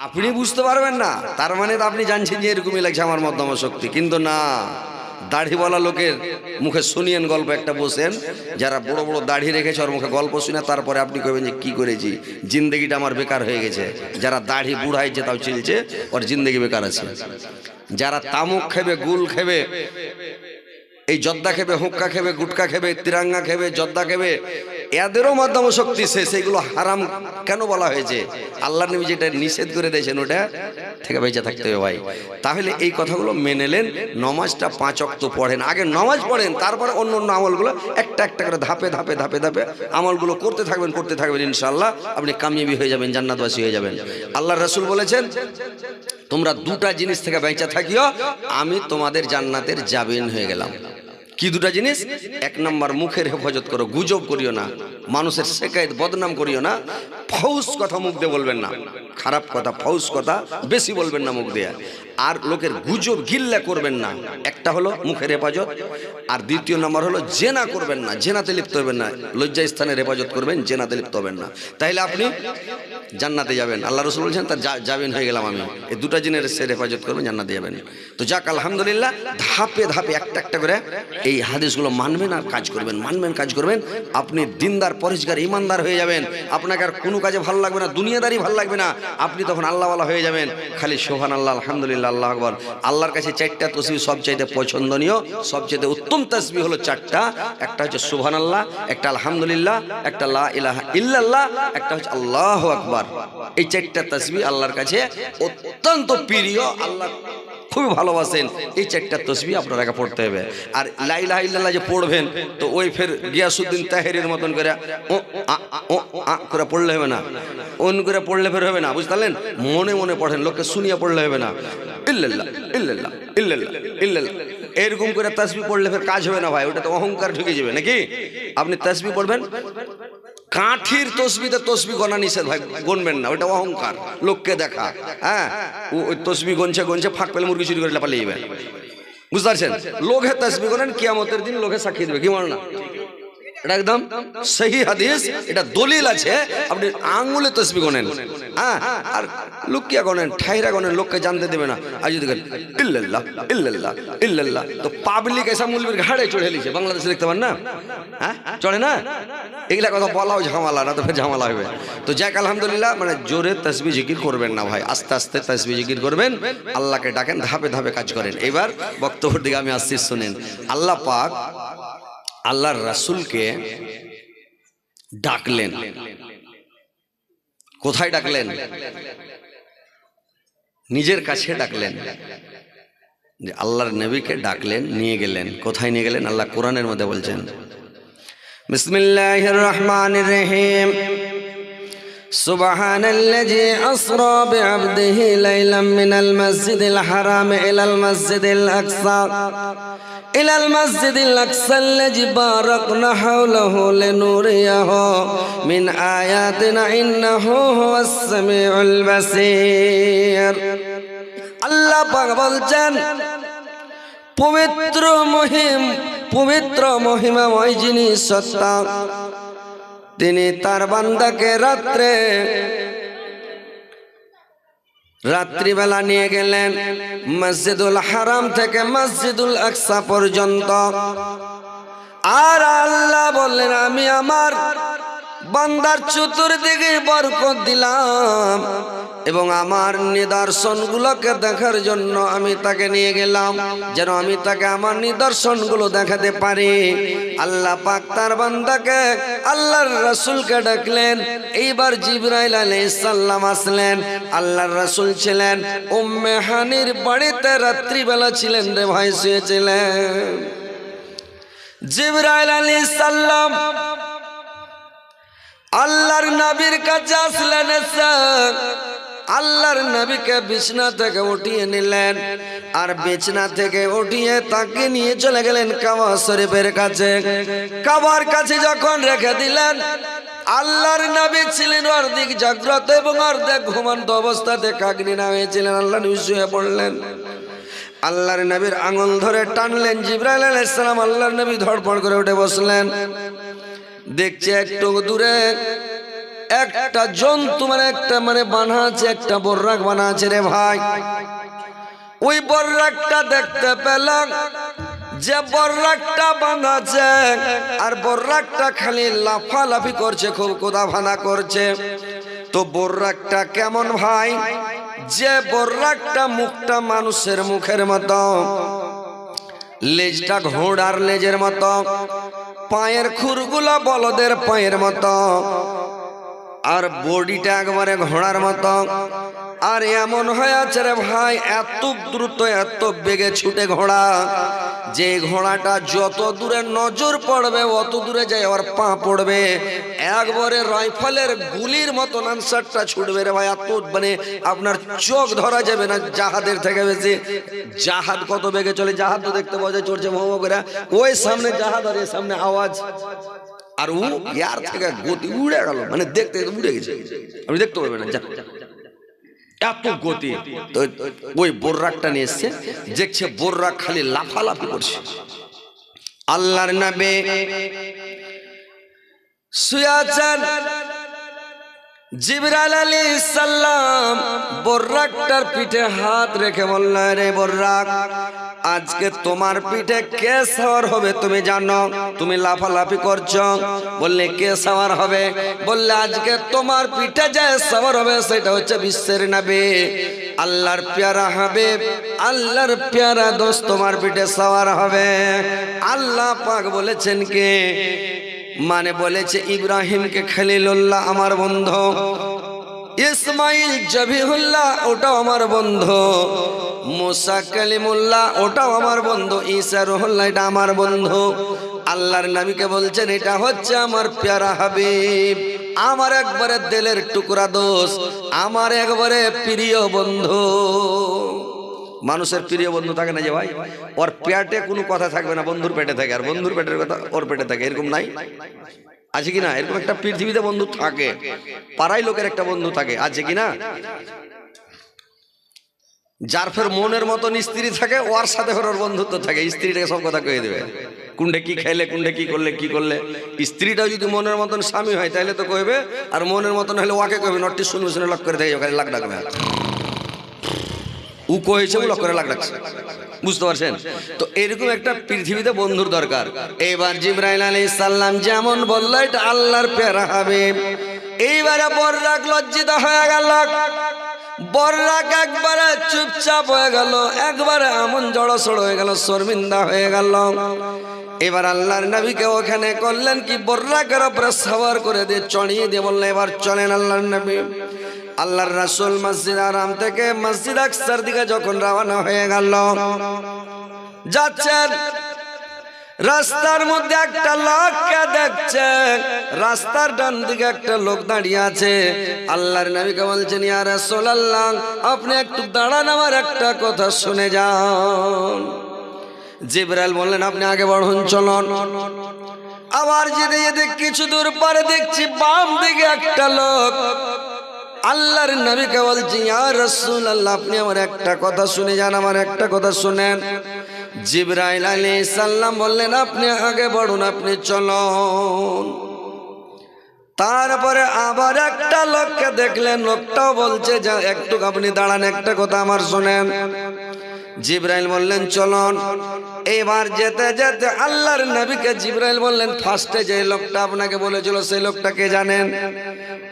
আপনি বুঝতে পারবেন না, তার মানে তো আপনি জানছেন যে এরকমই লাগছে আমার মধ্যম শক্তি, কিন্তু না। দাড়িওয়ালা লোকের মুখে শুনিয়েন গল্প একটা, বসেন যারা বড় বড় দাড়ি রেখেছে ওর মুখে গল্প শুনে তারপরে আপনি কইবেন যে কি করেছি, জিন্দগিটা আমার বেকার হয়ে গেছে। যারা দাড়ি বুড়াইছে তাও চলছে, ওর জিন্দগি বেকার আছে। যারা তামুক খেবে, গুল খেবে, এই জর্দা খেবে, হুক্কা খেবে, গুটকা খেবে, তিরাঙ্গা খেবে, জর্দা খেবে, এদেরও মধ্যম শক্তি শেষ। এগুলো হারাম কেন বলা হয়েছে? আল্লাহ নবী যেটা নিষেধ করে দিয়েছেন ওটা থেকে বেঁচে থাকতে হবে ভাই। তাহলে এই কথাগুলো মেনে নেন। নমাজটা 5 ওয়াক্ত পড়েন, আগে নমাজ পড়েন, তারপরে অন্য অন্য আমলগুলো একটা একটা করে ধাপে ধাপে ধাপে ধাপে আমলগুলো করতে থাকবেন ইনশাআল্লাহ আপনি কামিয়াবি হয়ে যাবেন, জান্নাতবাসী হয়ে যাবেন। আল্লাহ রাসূল বলেছেন, তোমরা দুটা জিনিস থেকে বেঁচে থাকিও, আমি তোমাদের জান্নাতের জামিন হয়ে গেলাম। কি দুটা জিনিস? 1 নম্বর, মুখের হেফাজত করো, গুজব করিও না, মানুষের শেকায়ত বদনাম করিও না, ফাউস কথা মুখ দিয়ে বলবেন না, খারাপ কথা ফাউস কথা বেশি বলবেন না মুখ দিয়ে, আর লোকের গুজব গিল্লা করবেন না। একটা হলো মুখের হেফাজত, আর দ্বিতীয় নম্বর হলো জেনা করবেন না, জেনাতে লিপ্ত হবেন না, লজ্জা স্থানের হেফাজত করবেন, জেনাতে লিপ্ত হবেন না। তাইলে আপনি জান্নাতে যাবেন। আল্লাহ রাসূল বলেছেন তার জামিন হয়ে গেলাম আমি, এই দুটা জিনিসের হেফাজত করবেন, জান্নাতে যাবেন। তো যাক আলহামদুলিল্লাহ, ধাপে ধাপে একটা একটা করে এই হাদিসগুলো মানবেন আর কাজ করবেন, মানবেন কাজ করবেন, আপনি দিনদার, পরিষ্কার, ইমানদার হয়ে যাবেন। আপনাকে আর কোনো কাজে ভালো লাগবে না, দুনিয়াদারি ভালো লাগবে না, আপনি তখন আল্লাহওয়ালা হয়ে যাবেন। খালি সুবহানাল্লাহ, আলহামদুলিল্লাহ, আল্লাহু আকবার। আল্লাহর কাছে 4টা তাসবিহ সবচাইতে পছন্দনীয়, সবচাইতে উত্তম তাসবিহ হলো 4টা। একটা হচ্ছে সুবহানাল্লাহ, একটা আলহামদুলিল্লাহ, একটা লা ইলাহা ইল্লাল্লাহ, একটা হচ্ছে আল্লাহু আকবার। এই 4টা তাসবিহ আল্লাহর কাছে অত্যন্ত প্রিয়, আল্লাহ খুবই ভালোবাসেন। এই 4টা তাসবিহ আপনারা পড়তে হবে। আর লা ইলাহা ইল্লাল্লাহ যে পড়বেন, তো ওই ফের গিয়াসউদ্দিন তাহেরির মতন করে ও আ করে পড়লে হবে না, অন করে পড়লে ফের হবে না, বুঝতে পারলেন? মনে মনে পড়েন, লোককে শুনিয়ে পড়লে হবে না। ইল্লাল্লাহ ইল্লাল্লাহ ইল্লাল্লাহ ইল্লাল্লাহ এরকম করে তাসবিহ পড়লে ফের কাজ হবে না ভাই, ওটা তো অহংকার ঢুকে যাবে নাকি। আপনি তাসবিহ পড়বেন, কাঠির তসবিতে তসবি গণা নিষেধ ভাই, গণবেন না, ওটা অহংকার, লোককে দেখা। হ্যাঁ, ওই তসবি গনছে গনছে ফাঁক পেলে মুরগি চুরি করে পালিয়ে যাবে, বুঝতে পারছেন? লোকে তসবি গনেন, কিয়ামতের দিন লোকে সাক্ষী দেবে, কি মানে না? এটা একদম সহি হাদিস, এটা দলিল আছে। আপনি আঙ্গুলে তসবি গনেন, হ্যাঁ, আর লুকিয়া গনেন, ঠাইরা গনেন, লোককে জানতে দেবে না। আর যদি ইল্লাল্লাহ ইল্লাল্লাহ ইল্লাল্লাহ, তো পাবলিক এসা মুলবির ঘাড়ে চড়ে লিছে, বাংলাদেশে দেখতে পান না? হ্যাঁ, চড়ে না? এগুলা কথা বলাও ঝামেলা, না তো ফের ঝামেলা হবে। তো যাক আলহামদুলিল্লাহ, মানে জোরে তাসবিহ জিকির করবেন না ভাই, আস্তে আস্তে তাসবিহ জিকির করবেন, আল্লাহকে ডাকেন, ধাপে ধাপে কাজ করেন। এবার বক্তব্যের দিকে আমি আসছি, শুনেন। আল্লাহ পাক আল্লাহর রাসূলকে ডাকলেন। কোথায় ডাকলেন? নিজের কাছে ডাকলেন। যে আল্লাহর নবীকে ডাকলেন, নিয়ে গেলেন। কোথায় নিয়ে গেলেন? আল্লাহ কোরআনের মধ্যে বলছেন, বিসমিল্লাহির রহমানির রহিম, সুবহানাল্লাযী আসরা বিআবদিহি লাইলাম মিনাল মাসজিদিল হারাম ইলাল মাসজিদিল আকসা ইলাল মাসজিদিল আকসা আল্লাযী বারাকনা হাওলাহু লিনুরিয়াহু মিন আয়াতিনা ইন্নাহু হুয়াস সামিউল বাসীর। আল্লাহ পাক বলছেন, পবিত্র মহিমাময় যিনি সত্তা, তিনি তার বান্দাকে রাত্রিবেলা নিয়ে গেলেন মসজিদুল হারাম থেকে মসজিদুল আকসা পর্যন্ত। আর আল্লাহ বললেন, আমি আমার বান্দার চতুর্দিকে বরকত দিলাম এবং আমার নিদর্শনগুলোকে দেখার জন্য আমি তাকে নিয়ে গেলাম, যেন আমি তাকে আমার নিদর্শনগুলো দেখাতে পারি। আল্লাহ পাক তার বান্দাকে, আল্লাহর রাসূলকে ডাকলেন। এইবার জিবরাইল আলাইহিস সালাম আসলেন। আল্লাহর রাসূল ছিলেন উম্মে হানির বাড়িতে, রাত্রিবেলা ছিলেন রে ভাই, শুয়েছিলেন। জিবরাইল আলাইহিস সালাম আল্লাহর নবীর কাছে আসলেন, আল্লাহর নবীকে বিছনা থেকে উঠিয়ে নিলেন, আর বিছনা থেকে উঠিয়ে তাকে নিয়ে চলে গেলেন কাবা শরীফের কাছে। কাবার কাছে যখন রেখে দিলেন, আল্লাহর নবী ছিলেন অর্ধেক জাগ্রত এবং অর্ধেক ঘুমন্ত অবস্থাতে, কাকনি নামিয়েছিলেন। আল্লাহ নবী শুয়ে পড়লেন। আল্লাহর নবীর আঙুল ধরে টানলেন জিবরাইল আলাইহিস সালাম। আল্লাহর নবী ধড়ফড় করে উঠে বসলেন। দেখছে একটু দূরে একটা জন্তু মানে একটা মানে বানা আছে, একটা বর্রাক বানা আছে রে ভাই। ওই বর্রাকটা দেখতে পেলাম যে বর্রাকটা বাঁধাছে আর বর্রাকটা খালি লাফালাফি করছে, খুব কোদা ভানা করছে। তো বর্রাকটা কেমন ভাই, যে বর্রাকটা মুখটা মানুষের মুখের মতো, লেজটা ঘোড়ার লেজের মতো, পায়ের খুরগুলো বলদের পায়ের মতো, আর বডিটা একবারে ঘোড়ার মতো। আর এমন হয়ে আছে রে ভাই, এত দ্রুত এত বেগে ছুটে ঘোড়া, যে ঘোড়াটা যত দূরে নজর পড়বে অত দূরে যায় ওর পা পড়বে, একবারে রাইফেলের গুলির মতো আনসারটা ছুটবে রে ভাই। এত মানে আপনার চোখ ধরা যাবে না জাহাজের থেকে বেশি। জাহাজ কত বেগে চলে, জাহাজ তো দেখতে পাওয়া যায় চড়ছে ভোঁ করে, ওই সামনে জাহাজ আর এর সামনে আওয়াজ, আর ও ইয়ার থেকে গতি উড়ে গেল, মানে দেখতে উড়ে গেছে, আপনি দেখতে পাবেন না এত গতি। তো ওই বর্রাকটা নিয়ে এসছে, দেখছে বর্রাক খালি লাফালাফি করছে। আল্লাহর নবী শুয়ে আছেন, জিবরাইল আলাইহিস সালাম বর্রাকটার পিঠে হাত রেখে বললেন, রে বর্রাক, আজকে তোমার পিঠে কে সওয়ার হবে তুমি জানো? তুমি লাফালাফি করছো। বললে কে সওয়ার হবে? বললে আজকে তোমার পিঠে যে সওয়ার হবে সেটা হচ্ছে বিশ্বের নবী, আল্লাহর পেয়ারা হাবিব, আল্লাহর পেয়ারা দোস্ত তোমার পিঠে সওয়ার হবে। আল্লাহ পাক বলেছেন কে? মানে বলেছে ইব্রাহিমকে খলিলুল্লাহ আমার বন্ধু, ইসমাইল জবিহুল্লাহ ওটাও আমার বন্ধু, মুসা কালিমুল্লাহ ওটাও আমার বন্ধু, ঈসা রুহুল্লাহ এটা আমার বন্ধু। আল্লাহর নবীকে বলছেন এটা হচ্ছে আমার প্যারা হাবিব, আমার একবারে দিলের টুকরা দোস্ত, আমার একবারে প্রিয় বন্ধু। মানুষের প্রিয় বন্ধু থাকে না যে ভাই, ওর পেটে কোনো কথা থাকবে না, বন্ধুর পেটে থাকে, আর বন্ধুর পেটের কথা ওর পেটে থাকে, এরকম নাই? আছে কি না? এরকম একটা পৃথিবীতে বন্ধু থাকে, পাড়ায় লোকের একটা বন্ধু থাকে, আছে কি না? যার ফের মনের মতন স্ত্রী থাকে, ওর সাথে ওর বন্ধুত্ব থাকে, স্ত্রীটাকে সব কথা কয়ে দেবে, কুন্ডে কি খাইলে, কুন্ডে কি করলে কি করলে। স্ত্রীটাও যদি মনের মতন স্বামী হয় তাহলে তো কইবে, আর মনের মতন হলে ওকে কইবে, নটটি শুনবে, শুনে লক করে থাকে, ওখানে লাগ ডাকবে, ও কয়েছে লক করে লাগ ডাকছে, বুঝতে পারছেন? তো এরকম একটা পৃথিবীতে বন্ধুর দরকার। এবার জিবরাইল আলাইহিস সালাম যেমন বলল এটা আল্লাহর প্যারা হাবিব। এইবারে বর্রাক লজ্জিত হয়ে গেল, বর্রাক একবারে চুপচাপ হয়ে গেল, একবারে এমন জড়সড় হয়ে গেল, শর্মিন্দা হয়ে গেল। এবার আল্লাহর নবীকে ওখানে করলেন কি, বর্রাকের উপরে সওয়ার করে দিয়ে চড়িয়ে দিয়ে বললেন এবার চলেন আল্লাহর নবী। আল্লাহর রাসূল মসজিদ আরাম থেকে মসজিদ আকসার দিকে যখন রওনা হয়ে গেল, যাচ্ছেন, রাস্তার মধ্যে একটা লোককে দেখছেন, রাস্তার ডান দিকে একটা লোক দাঁড়িয়ে আছে। আল্লাহর নবীকে বলছেন ইয়া রাসূলুল্লাহ, আপনি একটু দাঁড়ান, আমার একটা কথা শুনে যান। জিবরাইল বললেন আপনি আগে বাড়ুন, চলুন। আবার যেতে যেতে কিছু দূর পরে দেখছি বাম দিকে একটা লোক। আল্লাহর নবীকে বলছি ইয়া রাসূলুল্লাহ, আপনি আমার একটা কথা শুনে যান, আমার একটা কথা শুনেন। জিবরাইল আলাইহিস সালাম বললেন আপনি আগে বাড়ুন, আপনি চলুন। তারপরে আবার একটা লোককে দেখলেন, লোকটাও বলছে যে একটু আপনি দাঁড়ান, একটা কথা আমার শুনেন। জিবরাইল বললেন চলুন। এবার যেতে যেতে আল্লাহর নবীকে জিবরাইল বললেন ফার্স্টে যে লোকটা আপনাকে বলেছিল সেই লোকটা কে জানেন?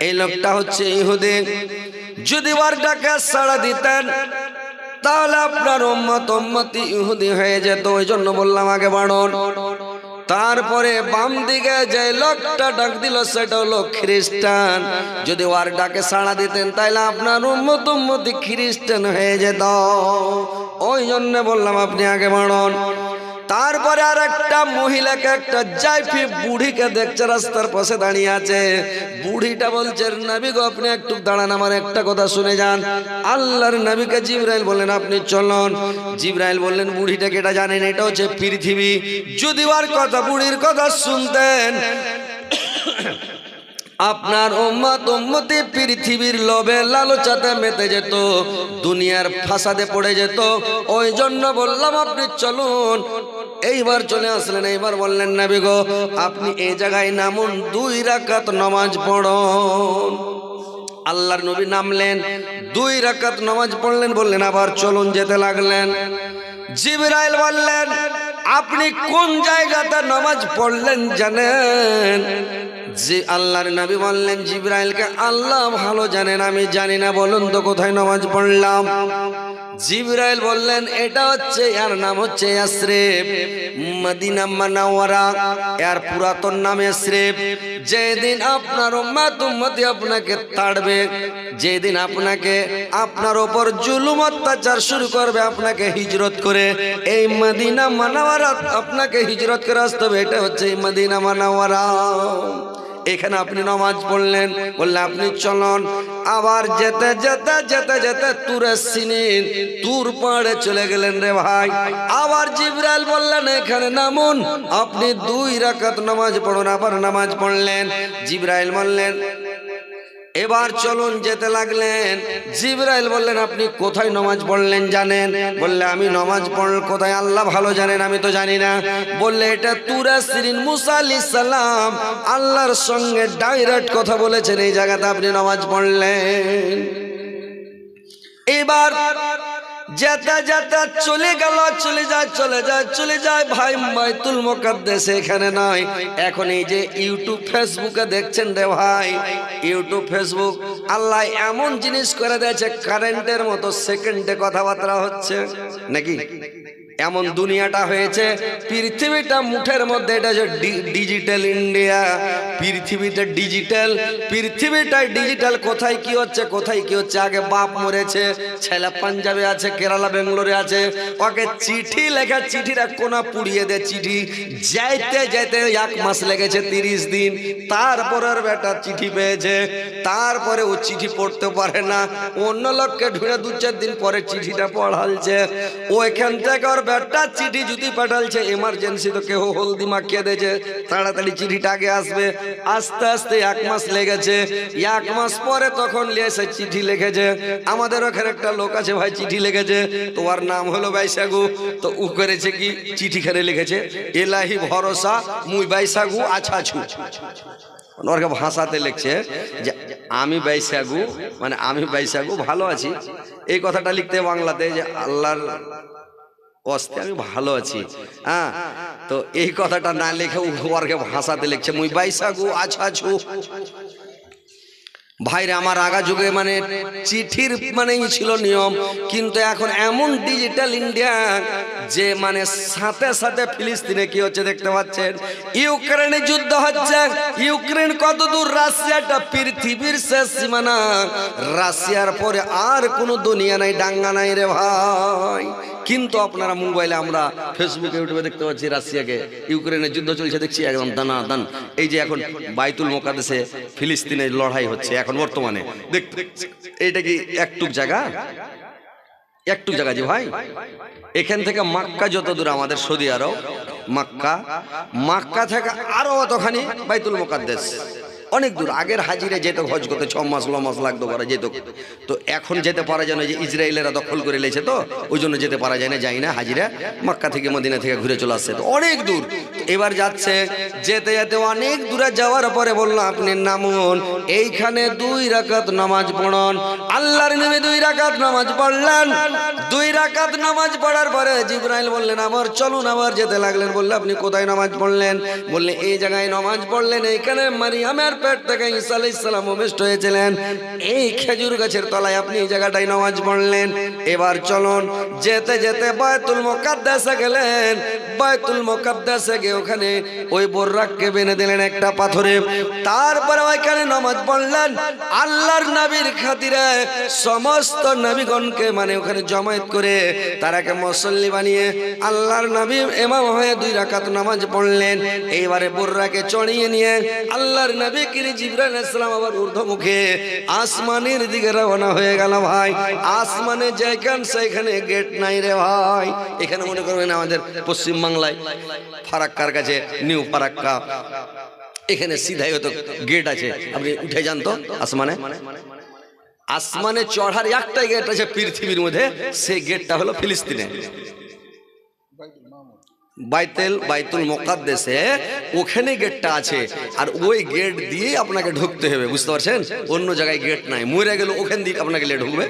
এই লোকটা হচ্ছে ইহুদি। যদি ওয়ার্ডটাকে সাড়া দিতেন তাহলে আপনার উম্মতি ইহুদি হয়ে যেত, ওই জন্য বললাম আগে বাড়ুন। তারপরে বাম দিকে যে লোকটা ডাক দিল সেটা হলো খ্রিস্টান। যদি ওর ডাকে সাড়া দিতেন তাহলে আপনার উম্মতি খ্রিস্টান হয়ে যেত, ওই জন্য বললাম আপনি আগে বাড়ুন। তারপরে আর একটা মহিলাকে, একটা জাইফি বুড়িকে দেখছে রাস্তার পাশে দাঁড়িয়ে আছে। বুড়িটা বলছে নবী গো আপনি একটু দাঁড়ান, আমার একটা কথা শুনে যান। আল্লাহর নবীকে জিবরাইল বললেন আপনি চলুন। জিবরাইল বললেন বুড়িটাকে এটা জানেন, এটা হচ্ছে পৃথিবী। যদি ওর কথা, বুড়ির কথা শুনতেন আপনার উম্মতি পৃথিবীর লোভে লালচাতে মেতে যেত, দুনিয়ার ফাসাদে পড়ে যেত। ওই জন্য বললাম আপনি চলুন। এইবার চলে আসলেন, এইবার বললেন নবী গো আপনি এই জায়গায় নামুন, 2 রাকাত নামাজ পড়ুন। আল্লাহর নবী নামলেন, 2 রাকাত নামাজ পড়লেন, বললেন আবার চলুন, যেতে লাগলেন। জিবরাইল বললেন আপনি কোন জায়গাতে নামাজ পড়লেন জানেন? যে আল্লাহর নবী বললেন জিবরাইলকে আল্লাহ ভালো জানেন, আমি জানি না, বলুন তো কোথায় নামাজ পড়লাম। জিবরাইল বললেন এটা হচ্ছে, এর নাম হচ্ছে ইয়াসরিব, মদিনা মুনাওয়ারা, এর পুরাতন নাম ইয়াসরিব। যেদিন আপনার উম্মতি আপনাকে তাড়বে, যেদিন আপনাকে আপনার উপর জুলুম অত্যাচার শুরু করবে, আপনাকে হিজরত করে এই মদিনা মুনাওয়ারা আপনাকে হিজরত করে আসতে হবে, এটা হচ্ছে এই মদিনা মুনাওয়ারা। এখানে আপনি নামাজ পড়লেন, বললে আপনি চলুন। আবার যেতে যেতে যেতে যেতে তুরে সিনিন, তুর পাড়ে চলে গেলেন রে ভাই। আবার জিবরাইল বললেন এখানে নামুন, আপনি 2 রাকাত নামাজ পড়ুন। আবার নামাজ পড়লেন। জিবরাইল বললেন এবার চলুন, যেতে লাগলেন। জিবরাইল বললেন আপনি কোথায় নামাজ পড়লেন জানেন? বললে আমি নামাজ পড়ল কোথায় আল্লাহ ভালো জানেন, আমি তো জানি না। বললে এটা তুরা সিরিন, মুসা আলাইহিস সালাম আল্লাহর সঙ্গে ডাইরেক্ট কথা বলেছেন, এই জায়গাতে আপনি নামাজ পড়লেন। এবার যেতে যেতে চলে গেল, চলে যায় ভাই বাইতুল মুকাদ্দাস এখানে নয়। এখন এই যে ইউটিউব ফেসবুকে দেখছেন রে ভাই, ইউটিউব ফেসবুক আল্লাহ এমন জিনিস করে দিয়েছে, কারেন্টের মতো সেকেন্ডে কথাবার্তা হচ্ছে নাকি, এমন দুনিয়াটা হয়েছে। পৃথিবীটা মুঠের মধ্যে, এটা যে ডিজিটাল ইন্ডিয়া, পৃথিবীটা ডিজিটাল, পৃথিবীটাই ডিজিটাল। কোথায় কি হচ্ছে, কোথায় কি হচ্ছে। আগে বাপ মরেছে, ছেলে পাঞ্জাবে আছে, কেরালা বেঙ্গলোরে আছে, ওকে চিঠি লেখা, চিঠিটা কোনা পুড়িয়ে দেয়, চিঠি যাইতে যাইতে 1 মাস লেগেছে, 30 দিন। তারপরের বেটা চিঠি পেয়েছে, তারপরে ও চিঠি পড়তে পারে না, অন্য লোককে ঢুঁড়ে 2-4 দিন পরে চিঠিটা পড়ালছে। ও এখান থেকে ওর বেটা চিঠি যদি পাঠালছে, এমার্জেন্সি তো কেউ হলদি মাখিয়ে দিয়েছে, তাড়াতাড়ি চিঠিটা আগে আসবে। আস্তে আস্তে 1 মাস লেগেছে। 1 মাস পরে তখন লিয়েছে চিঠি লিখেছে। আমাদের ওখানে একটা লোক আছে ভাই, চিঠি লিখেছে, তো ওর নাম হলো বাইসাগু। তো ও করেছে কি, চিঠিখানে লিখেছে এলাহি ভরসা মুই বাইসাগু আছাছু। ওরকে ভাষাতে লিখছে যে আমি বাইসাগু, মানে আমি বাইসাগু ভালো আছি। এই কথাটা লিখতে বাংলাতে যে আল্লাহর অস্তে আমি ভালো আছি। হ্যাঁ, তো এই কথাটা না লিখে ওরকে ভাষাতে লিখছে মুই বাইসাগু আছাছু। ভাইরে আমার আগা যুগে মানে চিঠির মানে ছিল নিয়ম, কিন্তু এখন এমন ডিজিটাল ইন্ডিয়া যে মানে সাথে সাথে ফিলিস্তিনে কি হচ্ছে দেখতে পাচ্ছেন, ইউক্রেনে যুদ্ধ হচ্ছে। ইউক্রেন কত দূর, রাশিয়াটা পৃথিবীর শেষ সীমানা। রাশিয়ার পরে আর কোনো দুনিয়া নাই, ডাঙ্গা নাই রে ভাই। কিন্তু আপনারা মোবাইলে, আমরা ফেসবুকে ইউটিউবে দেখতে পাচ্ছি রাশিয়াকে, ইউক্রেনের যুদ্ধ চলছে দেখছি একদম দানা দান। এই যে এখন বাইতুল মুকাদ্দাসে ফিলিস্তিনের লড়াই হচ্ছে এখন বর্তমানে, দেখতে এইটা কি একটুক জায়গা, একটুক জায়গা যে ভাই। এখান থেকে মক্কা যত দূর আমাদের সৌদি আরব, মক্কা থেকে আরো অতখানি বাইতুল মুকাদ্দাস, অনেক দূর। আগের হাজিরে যেত হজ করতে 6 মাস লাগতো, করা যেত। তো এখন যেতে পারা যায় না, যে ইসরায়েলেরা দখল করে লেছে, তো ওই জন্য যেতে পারা যায় না, যাই না। হাজিরা মক্কা থেকে মদিনা থেকে ঘুরে চলে আসছে, তো অনেক দূর। এবার যাচ্ছে, যেতে যেতে অনেক দূরে যাওয়ার পরে বললো আপনি নামুন, এইখানে 2 রাকাত নামাজ পড়ুন। আল্লাহর নবী 2 রাকাত নামাজ পড়লেন। 2 রাকাত নামাজ পড়ার পরে জিবরাইল বললেন আবার চলুন। আবার যেতে লাগলেন। বললে আপনি কোথায় নামাজ পড়লেন? বললে এই জায়গায় নামাজ পড়লেন, এইখানে মারিয়ামের পেট থেকে ঈসা আলাইহিস সালাম ভূমিষ্ঠ হয়েছিলেন, এই খেজুর গাছের তলায় আপনি এই জায়গাটায় নামাজ পড়লেন। এবার চলুন। যেতে যেতে বাইতুল মুকাদ্দাসে গেলেন। বাইতুল মুকাদ্দাসে গিয়ে ওখানে ওই বোররাককে বেঁধে দিলেন একটা পাথরে। তারপরে ওইখানে নামাজ পড়লেন। আল্লাহর নবীর খাতিরে সমস্ত নবীগণকে মানে ওখানে জমায়েত করে তারাকে মুসল্লি বানিয়ে আল্লাহর নবী ইমাম হয়ে 2 রাকাত নামাজ পড়লেন। এইবারে বোররাকে চড়িয়ে নিয়ে আল্লাহর নবী জিবরাইল আলাইহিস সালাম আবার ঊর্ধ্বমুখে আসমানের দিকে রওনা হয়ে গেল। ভাই আসমানে যেখানে সেখানে গেট নাই রে ভাই। এখানে মনে করবেন আমাদের পশ্চিম বাংলায় ফারাক্কার কাছে নিউ ফারাক্কা, এখানে সিধাই হয়তো গেট আছে, আপনি উঠে যান তো আসমানে। আসমানে চড়ার একটাই গেট আছে পৃথিবীর মধ্যে, সেই গেটটা হলো ফিলিস্তিনে, বাইতুল মুকাদ্দাসে ওখানে গেটটা আছে, আর ওই গেট দিয়ে আপনাকে ঢুকতে হবে, বুঝতে পারছেন? অন্য জায়গায় গেট নাই, মরে গেল ওখান দিয়ে আপনাকে ঢুকবে,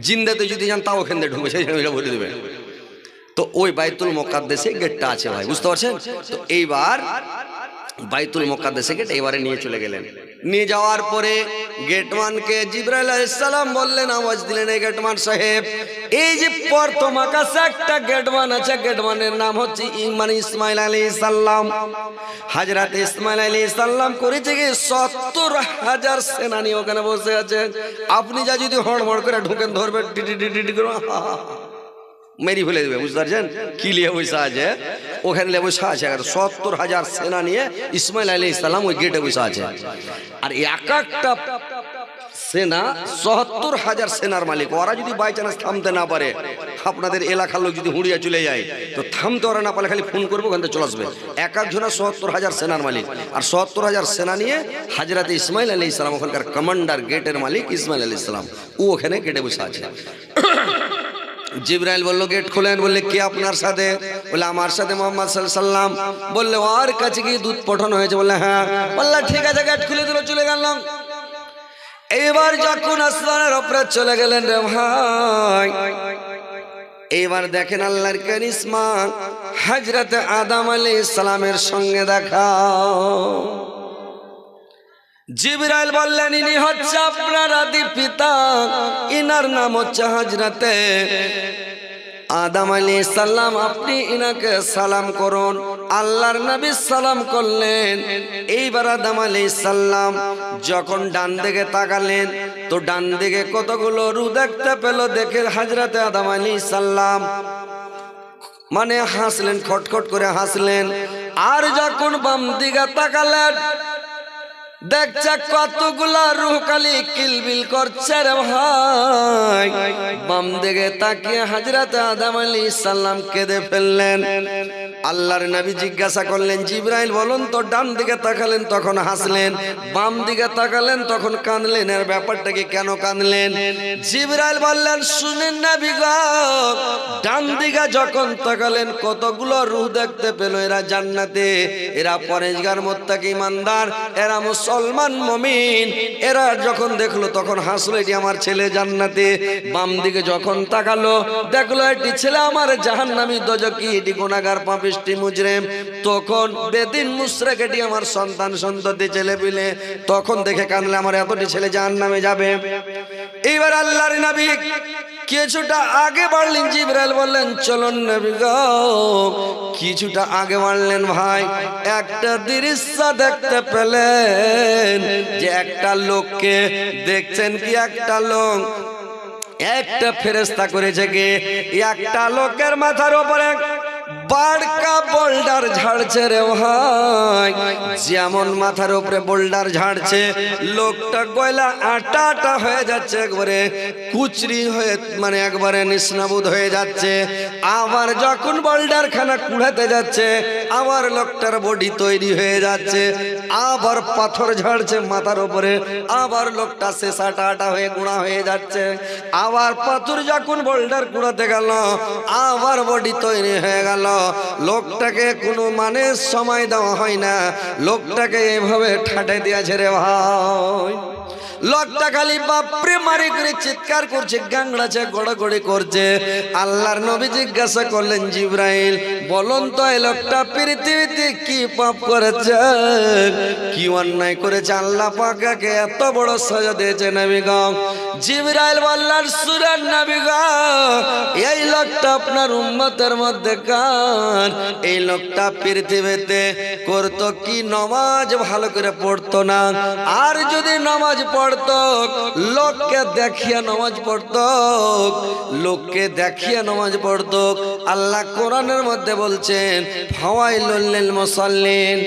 জিন্দাতে যদি যান তাও ওখান দিয়ে ঢুকবে, সেই বলে দেবে। তো ওই বাইতুল মুকাদ্দাসে গেটটা আছে ভাই, বুঝতে পারছেন? তো এইবার বাইতুল মুকাদ্দাসে গেট এবারে নিয়ে চলে গেলেন। নিয়ে যাওয়ার পরে গেটম্যানকে জিবরাইল আলাইহিস সালাম বললেন, আওয়াজ দিলেন, এই গেটম্যান সাহেব, এই যে প্রথম আকাশে একটা গেটম্যান আছে, গেটম্যানের নাম হচ্ছে ইসমাইল আলাইহিস সালাম। হযরত ইসমাইল আলাইহিস সালাম করেছে কি ৭০,০০০ সেনা নিয়ে ওখানে বসে আছে। আপনি যা যদি হড়বড় করে ঢুকেন, ধরবে টিটি করে মেরি ফেলে দেবে, বুঝতে পারছেন? কি নিয়ে বসে আছে ওখানে, বসে আছে ৭০,০০০ সেনা নিয়ে ইসমাইল আলাইহিস সালাম ওই গেটে বসে আছে। আর এক একটা সেনা ৭০,০০০ সেনার মালিক। ওরা যদি বাই চান্স থামতে না পারে, আপনাদের এলাকার লোক যদি হুড়িয়া চলে যায়, তো থামতে ওরা না পারলে খালি ফোন করবো, ওখান থেকে চলে আসবে। এক একজনা ৭০,০০০ সেনার মালিক, আর ৭০,০০০ সেনা নিয়ে হযরত ইসমাইল আলাইহিস সালাম, ওখানকার কমান্ডার, গেটের মালিক ইসমাইল আলাইহিস সালাম, ও ওখানে গেটে বসে আছে। জিবরাইল বলল, গেট খোলেন। বললে, কে আপনার সাথে? বলে, আমার সাথে মুহাম্মদ সাল্লাল্লাহু আলাইহি সাল্লাম। বললে, ওর কাছে কি দুধ পাঠানো হয়েছে? বললে, হ্যাঁ। বললে, ঠিক আছে, গেট খুলে দিল, চলে গেলাম। এইবার যখন আসমানের উপরে চলে গেলেন রে ভাই, এইবার দেখেন আল্লাহর কারিশমা, হযরত আদম আলাইহিস সালামের সঙ্গে দেখা। জিবরাইল বললেন, ইনি হচ্ছে আপনার আদি পিতা, ইনার নাম হচ্ছে হযরতে আদম আলাইহিস সালাম, আপনি ইনাকে সালাম করুন। আল্লাহর নবী সালাম করলেন। এইবার আদম আলাইহিস সালাম যখন ডান দিকে তাকালেন, তো ডান দিকে কতগুলো রু দেখতে পেল। দেখে হযরতে আদম আলাইহিস সালাম মানে হাসলেন, খটখট করে হাসলেন। আর যখন বাম দিকে তাকালেন, দেখছে কতগুলা রূহ খালি কিলবিল করছে রে ভাই। বাম দিকে তাকিয়ে হযরত আদম আলাইহিস সালাম কেঁদে ফেললেন। আল্লাহর নবী জিজ্ঞাসা করলেন, জিবরাইল বলুন তো, ডান দিকে তাকালেন তখন হাসলেন, বাম দিকে তাকালেন তখন কাঁদলেন, এর ব্যাপারটা কি, কেন কাঁদলেন? জিবরাইল বললেন, শুনেন নবী গো, ডান দিকে যখন তাকালেন কতগুলো রূহ দেখতে পেল, এরা জান্নাতে, এরা পরেশগার, মুত্তাকি, ইমানদার, এরা মুসলমান মুমিন। এরা যখন দেখলো তখন হাসলো, এটি আমার ছেলে জান্নাতে। বাম দিকে যখন তাকালো, দেখলো এটি ছেলে আমার জাহান্নামী, দোজখী, এটি গুনাহগার, পাপিষ্টি, মুজরিম। তখন বেদিন, মুশরিক, এটি আমার সন্তান সন্ততি, ছেলে পিলে। তখন দেখে কাঁদলে, আমার এতটি ছেলে জাহান্নামে যাবে। এইবার আল্লাহর নবী কিছুটা আগে বাড়লেন। জিবরাইল বললেন, চলুন নবী গো। কিছুটা আগে বাড়লেন ভাই, একটা দৃশ্য দেখতে পেলেন, যে একটা লোককে দেখছেন কি, একটা লোক, একটা ফেরেশতা করেছে কি, একটা লোকের মাথার উপরে বাড়কা বোল্ডার ঝাড়ছে রে ভাই। যেমন মাথার উপরে বোল্ডার ঝাড়ছে, লোকটা গয়লা আটা আটা হয়ে যাচ্ছে, একবারে কুচরি হয়ে, মানে একবারে নিষ্ণাবুদ হয়ে যাচ্ছে। আবার যখন বোল্ডার খানা কুড়াতে যাচ্ছে, আবার লোকটার বডি তৈরি হয়ে যাচ্ছে। আবার পাথর ঝাড়ছে মাথার উপরে, আবার লোকটা শেষ আটা আটা হয়ে গুঁড়া হয়ে যাচ্ছে। আবার পাথর যখন বোল্ডার কুড়াতে গেল, আবার বডি তৈরি হয়ে গেল। লোকটাকে কোনো মানে সময় দেওয়া হয় না, লোকটাকে এভাবে ঠাটে দিয়েছে রে ভাই। লোকটা খালি বাপরে মারি করে চিৎকার করছে, গাংড়াছে, গড়াগড়ি করছে। আল্লাহর নবী জিজ্ঞাসা করলেন, জিবরাইল বলুন তো, এই লোকটা পৃথিবীতে কি পাপ করেছে, কি অন্যায় করেছে, আল্লাহ পাক একে এত বড় সাজা দিয়েছে নবী গো? জিবরাইল বললেন, সুরের নবী গো, এই লোকটা আপনার উম্মতের মধ্যে কার? এই লোকটা পৃথিবীতে করতো কি, নামাজ ভালো করে পড়তো না, আর যদি নামাজ পড়তো লোককে দেখিয়ে নামাজ পড়তো, লোককে দেখিয়ে নামাজ পড়তো। আল্লাহ কোরআনের মধ্যে বলছেন, ফাওয়াইলুল লিল মুসাল্লিন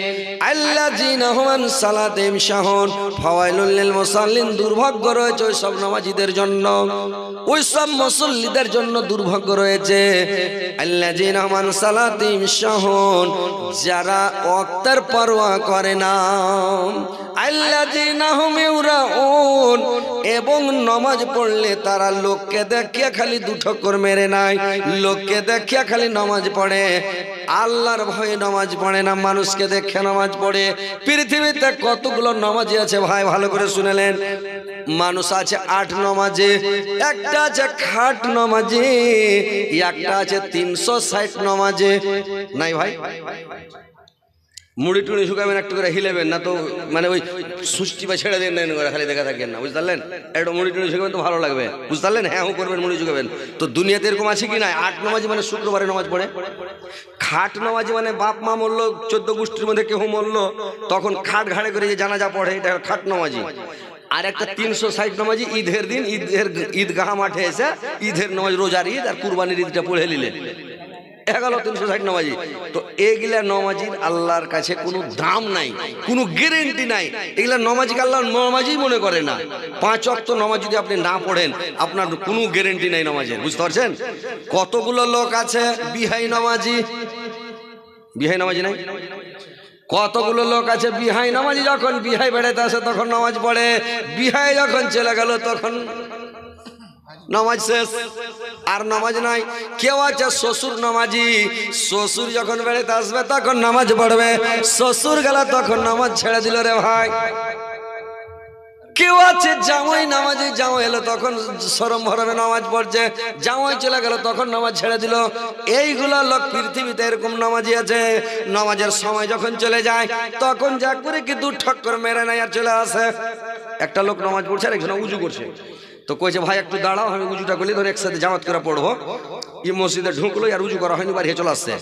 আল্লাযিনা হুম আন সালাতিহিম সাহুন। ফাওয়াইলুল লিল মুসাল্লিন, দুর্ভাগ্য রয়েছে ওই সব নামাজীদের জন্য, ওই সব মুসল্লিদের জন্য দুর্ভাগ্য রয়েছে রয়েছে আল্লাযীনা মান সালাতিম শাহুন, যারা ওয়াক্তের পরোয়া করে না, আল্লাযীনা হুম ইউরাউন, এবং নামাজ পড়লে তারা লোককে দেখিয়া খালি দুঠক্কর মেরে নাই, লোককে দেখিয়া খালি নামাজ পড়ে, আল্লাহর ভয়ে নামাজ পড়ে না, মানুষকে দেখে নামাজ পড়ে। পৃথিবীতে কতগুলো নামাজি আছে ভাই, ভালো করে শুনেলেন। মানুষ আছে 8 নামাজে, একটা আছে খাট নামাজে, একটা আছে 360 নামাজে। নাই ভাই, মুড়ি টুড়ি শুকাবেন একটু করে হিলেবেন না তো, মানে ওই সুষ্টি বা ছেড়ে দেন করে খালি দেখা থাকেন না, বুঝতে পারলেন? একটু মুড়ি টুড়ি শুকাবেন তো ভালো লাগবে, বুঝতে পারলেন? হ্যাঁ করবেন, মুড়ি শুকাবেন। তো দুনিয়াতে এরকম আছে কি না? 8 নামাজি মানে শুক্রবারে নামাজ পড়ে। খাট নামাজি মানে বাপ মা মরলো, 14 গোষ্ঠীর মধ্যে কেউ মরলো, তখন খাট ঘাড়ে করে যে জানাজা পড়ে, এটা খাট নামাজি। আর একটা 360 নামাজি ঈদের দিন ঈদগাহ মাঠে এসে ঈদের নামাজ, রোজার ঈদ আর কুরবানির ঈদটা পড়ে নিলেন, 360 নামাজি। তো এগুলা নামাজির আল্লাহর কাছে কোনো দাম নাই, কোনো গ্যারেন্টি নাই। এগুলা নামাজিকে আল্লাহ নামাজি মনে করে না। 5 ওয়াক্ত নামাজ যদি আপনি না পড়েন, আপনার কোনো গ্যারেন্টি নাই নামাজের, বুঝতে পারছেন? কতগুলো লোক আছে বিহাই নামাজি, বিহাই নামাজি নাই? কতগুলো লোক আছে বিহাই নামাজি, যখন বিহাই বেড়াতে আসে তখন নামাজ পড়ে, বিহাই যখন চলে গেল তখন নামাজ শেষ, আর নামাজ নাই। কেউ আছে শ্বশুর নামাজি, শ্বশুর যখন বেড়াতে আসবে তখন নামাজ পড়বে, শ্বশুর গেল তখন নামাজ ছেড়ে দিল রে ভাই। কেউ আছে জামাই নামাজি, জামাই এলো তখন শরম ভরমে নামাজ পড়ছে, জামাই চলে গেল তখন নামাজ ছেড়ে দিল। এইগুলা লোক পৃথিবীতে এরকম নামাজি আছে, নামাজের সময় যখন চলে যায় তখন যা করে কি 2 ঠক্কর মেরে নেয় আর চলে আসে। একটা লোক নামাজ পড়ছে আর একজন উজু করছে, তো কইছে ভাই একটু দাঁড়াও, আমি উজুটা করলি ধরে একসাথে জামাত করে পড়বো। এই মসজিদে ঢুকলো আর উজু করা হয়নি, বাড়ি চলে আসছে।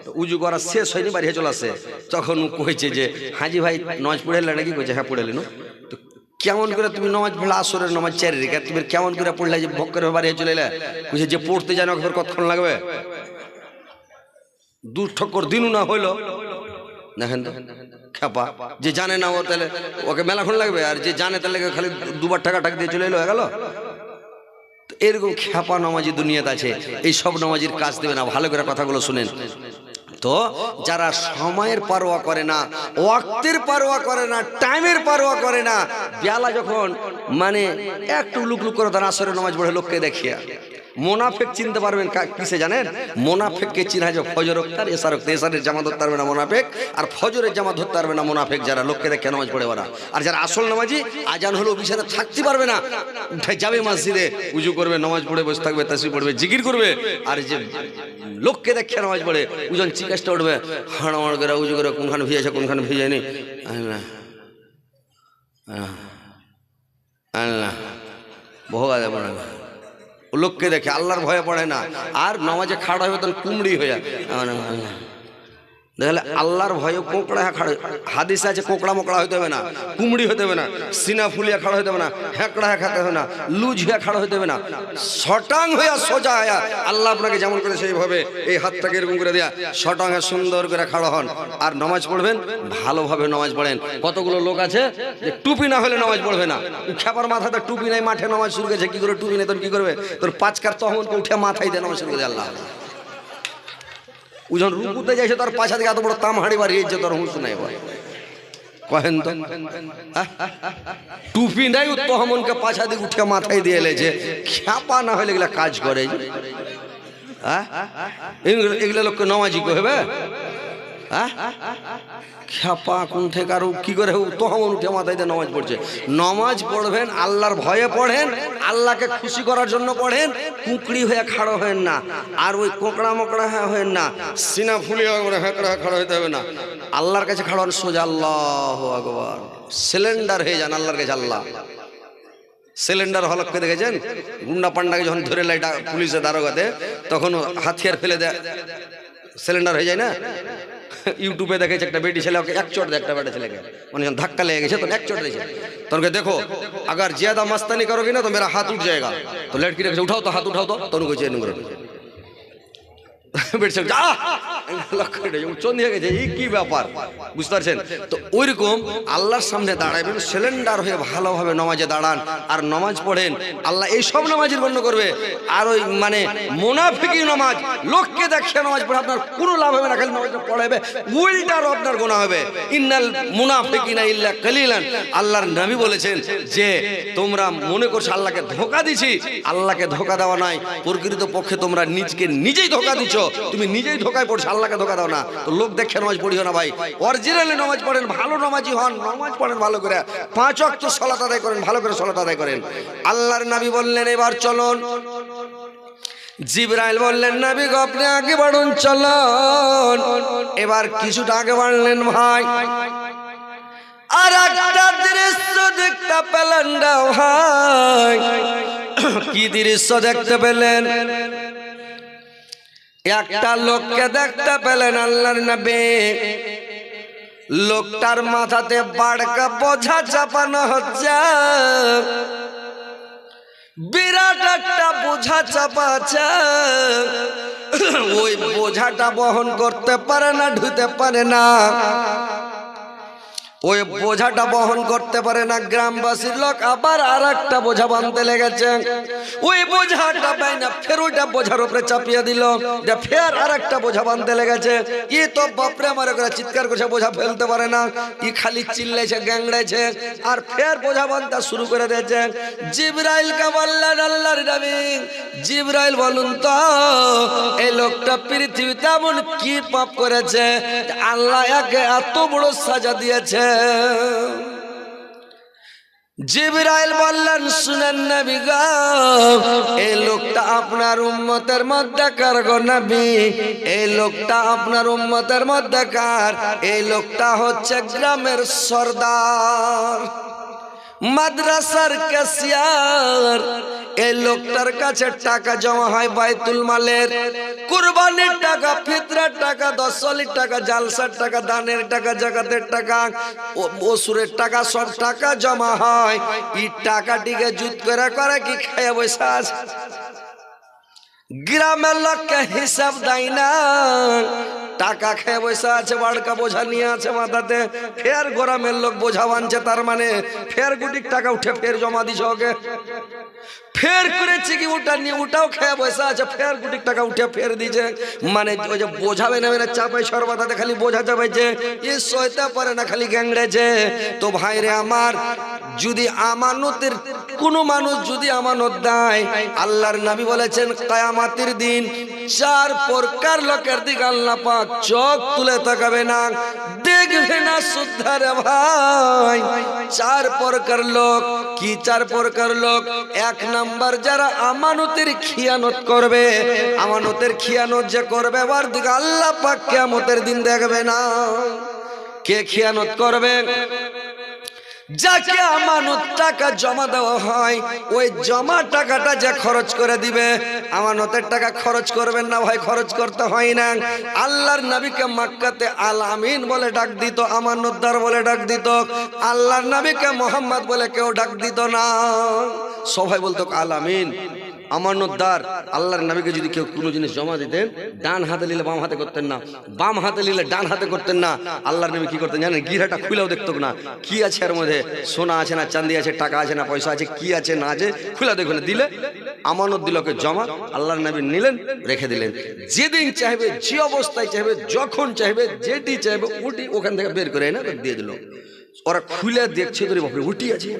তো উজু করা শেষ হয়নি, বাড়ি চলে আসছে। তখন কইছে যে হাজি ভাই নামাজ পড়ে এলে নাকি? কইছে হ্যাঁ পড়ে এলিনো। তো কেমন করে তুমি নামাজ পড়লে? আসরের নামাজ 4 রেখাত, তুমি কেমন করে পড়লে যে ভক করে বাড়ি চলে এলে? কইছে যে পড়তে জানো একবার কতক্ষণ লাগবে? 2 ঠক্কর দিনও না হইলো। দেখেন তো খেপা, যে জানে না ও তাহলে ওকে মেলাক্ষণ লাগবে, আর যে জানে তাহলে খালি 2বার টাকা দিয়ে চলে এলো, হয়ে গেল। এরকম খেপা নামাজি দুনিয়াতে আছে, এই সব নামাজির কাজ দেবে না। ভালো করে কথাগুলো শুনেন তো। যারা সময়ের পরোয়া করে না, ওয়াক্তের পরোয়া করে না, টাইমের পরোয়া করে না, বেলা যখন মানে একটু লুকলুক করে তারা আসরে নামাজ পড়ে লোককে দেখিয়া। মোনাফেক চিনতে পারবেন কিসে জানেন? মোনাফেককে চিনা যায় ফজর রক্তার, এসার রক্ত। এসারের জামা ধরতে পারবে না মোনাফেক, আর ফজরের জামা ধরতে পারবে না মোনাফেক, যারা লোককে দেখে নামাজ পড়ে ওরা। আর যারা আসল নামাজি, আজান হলো বিছানা থাকতে পারবে না, উঠে যাবে মসজিদে, উজু করবে, নামাজ পড়ে বসে থাকবে, তাসবিহ পড়বে, জিকির করবে। আর যে লোককে দেখে নামাজ পড়ে, উজন চিকাসটা উঠবে, হাড়ামাড় করে উজু করে, কোনখানে ভিজেছে কোনখানে ভিজায়নি, ভোগা যাবে না। লোককে দেখে আল্লাহর ভয়ে পড়ে না, আর নামাজে খাড়া হবে তখন কুমড়ি হয়ে যায়। দেখলে আল্লাহর ভয়ে কোঁকড়া খাড়া, হাদিসে আছে কোঁকড়া মোকড়া হইতে হবে না, কুমড়ি হতে হবে না, সিনা ফুলিয়া খাড়া হইতে হবে না, হ্যাঁকড়া খাতে হবে না, লুজ হইয়া খাড়া হইতে হবে না, শটাং হইয়া সোজা হইয়া, আল্লাহ আপনাকে যেমন করে সেইভাবে এই হাতটাকে এরকম করে দেয়া শটাং সুন্দর করে খাড়া হন, আর নামাজ পড়বেন, ভালোভাবে নামাজ পড়েন। কতগুলো লোক আছে যে টুপি না হলে নামাজ পড়বে না, খেপার মাথাতে টুপি নাই, মাঠে নামাজ শুরু করেছে, কি করে টুপি নেই তোর কি করবে? তোর 5 কার তহমনকে উঠে মাথায় দিয়ে নামাজ শুরু করে আল্লাহ। উজন রুকুতে যাইছে তোর পাশা দিকে এত বড় তাম হাড়ি বাড়িয়েছে, তোর হুঁশ নাই কহেন তো। টুপি নাই, তহমনকে পাশা দিকে উঠে মাথায় দিয়ে এলেছে, খ্যাপা না হলে এগুলা কাজ করে। এগুলা লোককে নামাজি কহবে? খ্যাপা কোন থেকে আর কি করে তহমন উঠে মাথায় দিয়ে নামাজ পড়ছে? নামাজ পড়বেন আল্লাহর ভয়ে পড়েন, আল্লাহকে খুশি করার জন্য পড়েন, কুকড়ি হয়ে খাড়ো হেন না, আর ওই কোঁকড়া মোকড়া হেন না, সিনা ফুলিয়ে হ্যাঁকড়া খাড়ো হইতে হবে না। আল্লাহর কাছে খাড়ো সোজা, আল্লাহু আকবার, সিলিন্ডার হয়ে যান আল্লাহর কাছে। আল্লাহ সিলিন্ডার হলককে দেখেছেন? গুন্ডা পান্ডাকে যখন ধরে লাইটা পুলিশে দারোগাতে, তখন হাতিয়ার ফেলে দেয়, সিলিন্ডার হয়ে যায় না? ইউটিউবে দেখেছে একটা বেটি ছেলে ওকে 1 চোট দেয়, একটা বেটা ছেলেকে, মানে যখন ধাক্কা লেগে গেছে তখন 1 চোট দিয়েছে। তখন দেখো अगर ज्यादा मस्तानी करोगे ना तो मेरा हाथ उठ जाएगा, तो लड़की ने उठाओ तो हाथ उठाओ, तो तनु कहे বেডশিট লক্ষ্য চন্দি হয়ে গেছে, এই কি ব্যাপার, বুঝতে পারছেন তো? ওইরকম আল্লাহর সামনে দাঁড়াবেন, সিলিন্ডার হয়ে ভালোভাবে নামাজে দাঁড়ান আর নামাজ পড়েন। আল্লাহ এই সব নামাজের গণ্য করবে। আর ওই মানে মুনাফিকি নামাজ, লোককে দেখিয়ে নামাজ পড়ে আপনার কোনো লাভ হবে না, খালি নামাজটা পড়াবে, উল্টারও আপনার গোনা হবে। ইন্নাল মুনাফিকিনা ইল্লা কালিলান, আল্লাহর নবী বলেছেন যে তোমরা মনে করছো আল্লাহকে ধোঁকা দিছি, আল্লাহকে ধোঁকা দেওয়া নাই, প্রকৃত পক্ষে তোমরা নিজকে নিজেই ধোঁকা দিচ্ছ, তুমি নিজেই ধোঁকায় পড়ছো, আল্লাহকে ধোঁকা দাও না। তো লোক দেখে নামাজ পড়িও না ভাই, অরিজিনালি নামাজ পড়েন, ভালো নামাজি হন, নামাজ পড়েন ভালো করে, 5 ওয়াক্ত সালাত আদায় করেন, ভালো করে সালাত আদায় করেন। আল্লাহর নবী বললেন এবার চলুন। জিবরাইল বললেন নবী গো আপনি আগে বাড়ুন, চলুন। এবার কিছুটা আগে বাড়লেন ভাই, আর একটা দৃশ্য দেখতে পেলেন না ভাই। কি দৃশ্য দেখতে পেলেন? একটা লোককে দেখতে পেলেন আল্লাহর নবী, লোকটার মাথাতে বাড়কা বোঝা চাপানো হচ্ছে, বিরাট একটা বোঝা চাপা আছে। ওই বোঝাটা বহন করতে পারে না, ঢুতে পারে না, ওই বোঝাটা বহন করতে পারে না। গ্রামবাসীর লোক আবার আর একটা বোঝা বাঁধতে লেগেছে, ওই বোঝাটা পাই না, ফের ওইটা বোঝার উপরে চাপিয়ে দিল, ফের আর একটা বোঝা বাঁধতে লেগেছে। ই তো বাপরে মারে করে চিৎকার করছে, বোঝা ফেলতে পারে না, ই খালি চিল্লাইছে, গ্যাংড়াইছে, আর ফের বোঝা বাঁধতে শুরু করে দিয়েছে। জিবরাইলকে বললেন আল্লাহর নবী, জিবরাইল বলুন তো এই লোকটা পৃথিবীতে এমন কি পাপ করেছে আল্লাহ একে এত বড় সাজা দিয়েছে? জিবরাইল বললেন শুনেন নবী গো, এই লোকটা আপনার উম্মতের মধ্যে কার গো নবী? এই লোকটা আপনার উম্মতের মধ্যে কার? এই লোকটা হচ্ছে গ্রামের সর্দার, মাদ্রাসার ক্যাশিয়ার। এই লোকটার কাছে টাকা জমা হয় বাইতুল মালের, কুরবানির টাকা, ফিতরার টাকা, 10 টাকা, জালসার টাকা, দানের টাকা, জাকাতের টাকা, ওসুরের টাকা, সব টাকা জমা হয়। এই টাকাটিকে জুত করে করে কি খাইয়া বসে আছে? গ্রামের লোককে হিসাব দেয় না, টাকা খেয়ে বসে আছে, বাড়কা বোঝা নিয়ে আছে মাথাতে। ফের গ্রামের লোক বোঝা বানছে, তার মানে ফের গুটিক টাকা উঠে ফের জমা দিছে ওকে, ফের করেছে কি ওটা নিয়ে, ওটাও খেয়ে বসে আছে, ফের গুটিক টাকা উঠে ফের দিছে। মানে ওই যে বোঝাবে না মানে চাপাই সর্বদাতে খালি বোঝা চাপাইছে, এ সইতে পারে না, খালি গ্যাংড়েছে। তো ভাইরে আমার, যদি আমানতের কোন মানুষ যদি আমানত দেয়, আল্লাহর নবী বলেছেন কিয়ামতের দিন 4 প্রকার লোকের দিকে আল্লাহ পাক চোখ তুলে তাকাবে না, দেখবে না সুদ্ধারে ভাই। 4 প্রকার লোক। কি 4 প্রকার লোক? 1 নাম্বার যারা আমানতের খিয়ানত করবে, আমানতের খিয়ানত যে করবে ওর দিকে আল্লাহ পাক কিয়ামতের দিন দেখবে না। কে খিয়ানত করবে? যাকে আমানত টাকা জমা দেওয়া হয়, ওই জমা টাকাটা যে খরচ করে দিবে, আমানতের টাকা খরচ করবেন না ভাই, খরচ করতে হয় না। আল্লাহর নবীকে মক্কাতে আল আমিন বলে ডাক দিত, আমানতদার বলে ডাক দিত। আল্লাহর নবীকে মোহাম্মদ বলে কেউ ডাক দিত না, সবাই বলতো আল আমিন, আমানতদার। আল্লাহর নবীকে যদি কেউ কোনো জিনিস জমা দিতেন, ডান হাতে নিলে বাম হাতে করতেন না, বাম হাতে নিলে ডান হাতে করতেন না। আল্লাহর নবী কি করতেন জানেন? গিরাটা খুলেও দেখতো না, কি আছে এর মধ্যে, সোনা আছে না চাঁদি আছে, টাকা আছে না পয়সা আছে, কি আছে না আছে, খুলে দেখুন। দিলে আমানত দিল কে জমা, আল্লাহর নবী নিলেন, রেখে দিলেন। যেদিন চাইবে, যে অবস্থায় চাইবে, যখন চাইবে, যেটি চাইবে ওটি ওখান থেকে বের করে এনে দিয়ে দিল। ওরা খুলে দেখছে তো বাপরে উঠি আছে,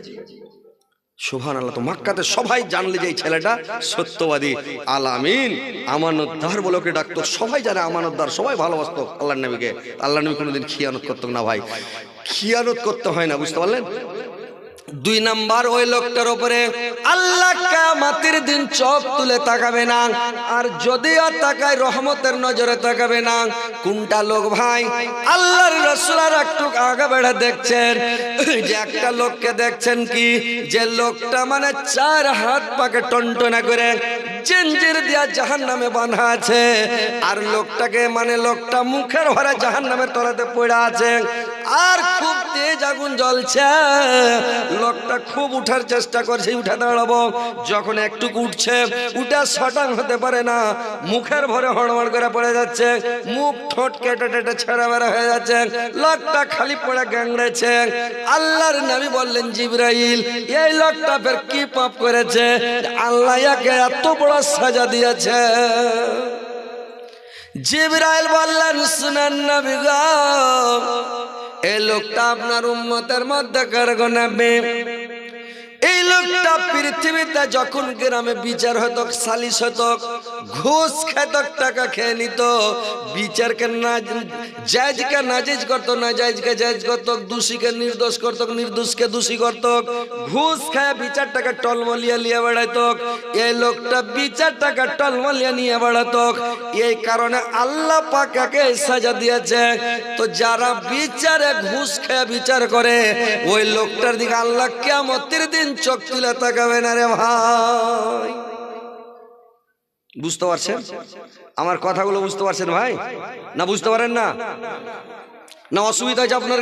সুবহানাল্লাহ। তো মক্কাতে সবাই জানলে যে এই ছেলেটা সত্যবাদী, আল আমিন, আমানতদার বলে ওকে ডাকতো। সবাই জানে আমানতদার, সবাই ভালোবাসতো আল্লাহর নবীকে। আল্লাহর নবী কোনোদিন খিয়ানত করতো না ভাই, খিয়ানত করতে হয় না, বুঝতে পারলেন? 2 নাম্বার, ওই লোকটার উপরে আল্লাহ কিয়ামতের দিন চোখ তুলে তাকাবে না, আর যদিও তাকায় রহমতের নজরে তাকাবে না। কোনটা লোক ভাই? আল্লাহর রাসূল আর একটু আগে বেড়ে দেখছেন যে একটা লোককে দেখছেন কি, যে লোকটা মানে 4 হাত পাকে টনটনা করে জিঞ্জির দিয়া জাহান্নামে বাঁধা আছে, আর লোকটাকে মানে লোকটা মুখের ভরা জাহান্নামের তলাতে পড়ে আছে, আর খুব তেজ আগুন জ্বলছে। লোকটা খুব উঠার চেষ্টা করছে, উঠে দাঁড়াবো, যখন একটুকু উঠছে উঠে শটাং হতে পারে না, মুখের ভরে হড়মড় করে পড়ে যাচ্ছে, মুখ ঠোঁট কেটে টেটে ছেড়ে বেড়া হয়ে যাচ্ছে, লোকটা খালি পড়ে গ্যাংড়েছে। আল্লাহর নবী বললেন, জিবরাইল এই লোকটা ফের কি পাপ করেছে আল্লাহ একে এত বড় সাজা দিয়েছে? জিবরাইল বললেন, শুনেন নবী গো, এই লোকটা আপনার উম্মতের মধ্যে কার গোনাবে? এই লোকটা পৃথিবীতে যখন গ্রামে বিচার হতো, সালিশ হতো, ঘুষ খেত, টাকা খেয়ে নিত, বিচারকে না জায়েজকে নাজায়েজ করত, নাজায়েজকে জায়েজ করত, দোষীকে নির্দোষ করত, নির্দোষকে দোষী করত, ঘুষ খায় বিচারটাকে টলমলিয়া নিয়ে বেড়াইতো। এই লোকটা বিচারটাকে টলমলিয়া নিয়ে বেড়াতো, এই কারণে আল্লাহ পাক একে সাজা দিয়েছে। তো যারা বিচারে ঘুষ খেয়ে বিচার করে ওই লোকটার দিকে আল্লাহ কিয়ামতের দিন চোখ তুলে তাকাবে না রে ভাই। বুঝতে পারছেন আমার কথাগুলো? বুঝতে পারছেন ভাই? না বুঝতে পারেন না? না অসুবিধা হয়েছে আপনার?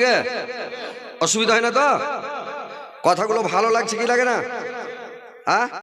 অসুবিধা হয় না তো? কথাগুলো ভালো লাগছে কি লাগে না? হ্যাঁ?